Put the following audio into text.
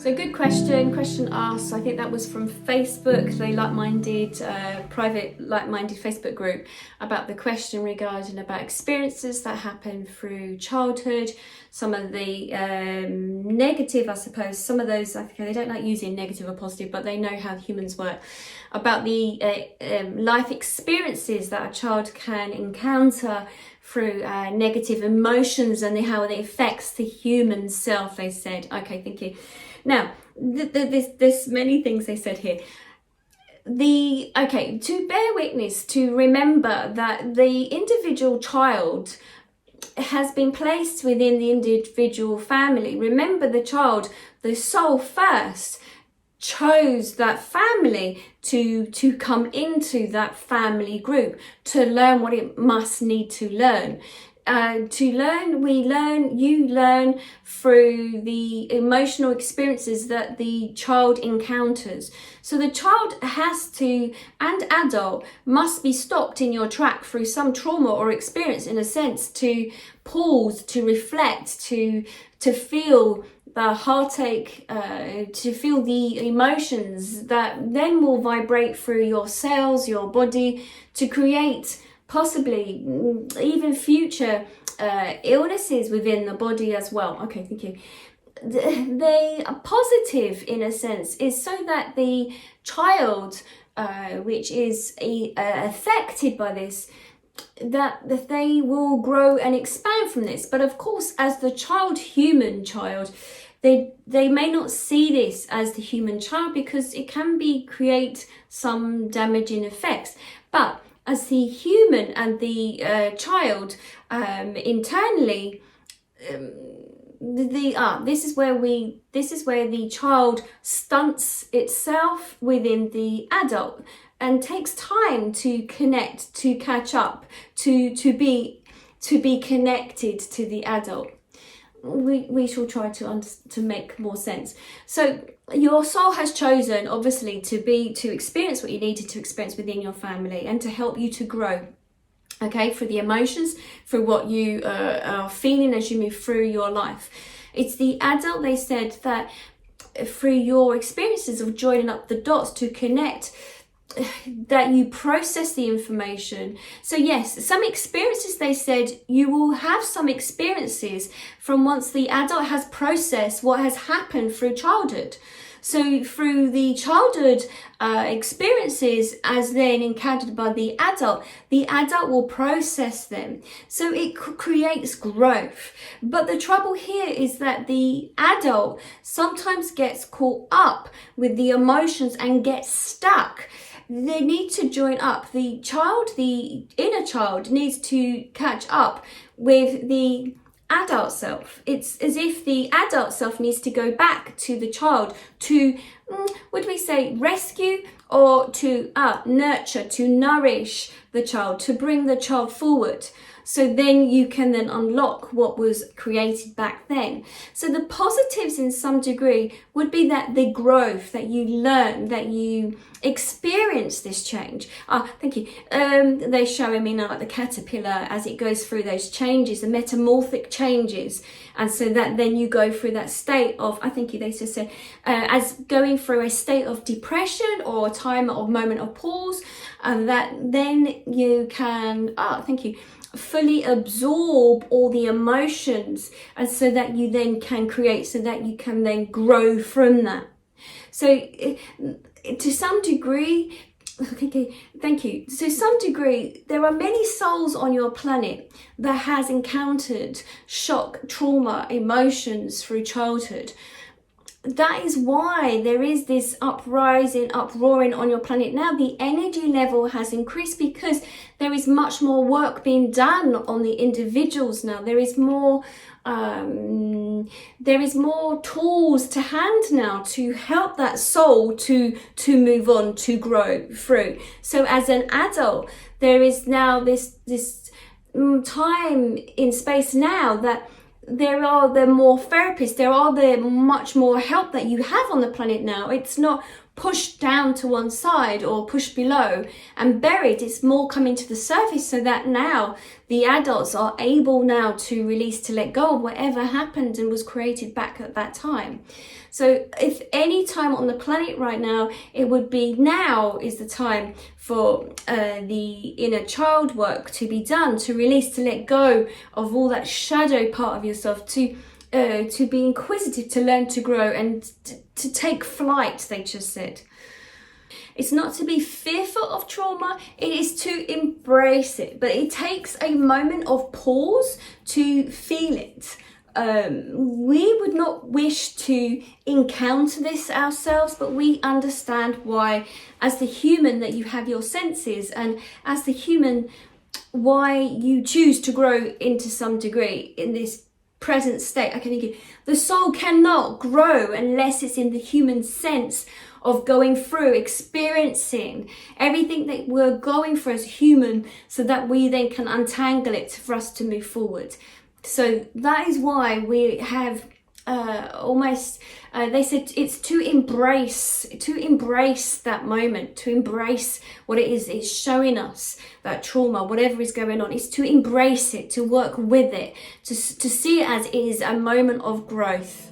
So good question asked. I think that was from Facebook, the like-minded, private like-minded Facebook group, about the question regarding about experiences that happen through childhood, some of the negative, I suppose, some of those, I think they don't like using negative or positive, but they know how humans work, about the life experiences that a child can encounter through negative emotions and how it affects the human self, they said. Okay, thank you. Now, there's many things they said here. To bear witness, to remember that the individual child has been placed within the individual family. Remember, the child, the soul first, chose that family to come into that family group to learn what it must need to learn. You learn through the emotional experiences that the child encounters. So the child has to, and adult, must be stopped in your track through some trauma or experience, in a sense, to pause, to reflect, to feel the heartache, to feel the emotions that then will vibrate through your cells, your body, to create possibly even future illnesses within the body as well. Okay, thank you. They are positive, in a sense, is so that the child, which is affected by this, that they will grow and expand from this. But of course, as the human child, they may not see this as the human child, because it can create some damaging effects. But as the human and the child, internally, this is where the child stunts itself within the adult and takes time to connect, to catch up, to be connected to the adult. We shall try to make more sense. So your soul has chosen, obviously, to experience what you needed to experience within your family and to help you to grow. Okay, through the emotions, through what you are feeling as you move through your life. It's the adult, they said, that through your experiences of joining up the dots to connect, that you process the information. So yes, some experiences, they said, you will have some experiences from once the adult has processed what has happened through childhood. So through the childhood experiences, as then encountered by the adult will process them. So it creates growth. But the trouble here is that the adult sometimes gets caught up with the emotions and gets stuck. They need to join up. The inner child needs to catch up with the adult self. It's as if the adult self needs to go back to the child to, would we say, rescue or to nurture, to nourish the child, to bring the child forward. So then you can then unlock what was created back then. So the positives in some degree would be that the growth, that you learn, that you experience this change. Thank you. They're showing me now like the caterpillar as it goes through those changes, the metamorphic changes. And so that then you go through that state of, I think they just said, as going through a state of depression or a time or moment of pause, and that then you can, thank you, fully absorb all the emotions, and so that you then can create, so that you can then grow from that. So to some degree, thank you. To some degree, there are many souls on your planet that has encountered shock, trauma, emotions through childhood. That is why there is this uproaring on your planet now. The energy level has increased because there is much more work being done on the individuals now. There is more tools to hand now to help that soul to move on, to grow through. So as an adult, there is now this time in space now that there are more therapists, there are much more help that you have on the planet now. It's not pushed down to one side or pushed below and buried. It's more coming to the surface, so that now the adults are able now to release, to let go of whatever happened and was created back at that time. So if any time on the planet right now, it would be now is the time for the inner child work to be done, to release, to let go of all that shadow part of yourself, to be inquisitive, to learn to grow, and to take flight, they just said. It's not to be fearful of trauma, it is to embrace it. But it takes a moment of pause to feel it. We would not wish to encounter this ourselves, but we understand why, as the human, that you have your senses, and as the human, why you choose to grow into some degree in this present state. I can think the soul cannot grow unless it's in the human sense of going through, experiencing everything that we're going through as human, so that we then can untangle it for us to move forward. So that is why we have they said it's to embrace that moment, to embrace what it is. It's showing us that trauma, whatever is going on, is to embrace it, to work with it, to see it as it is a moment of growth.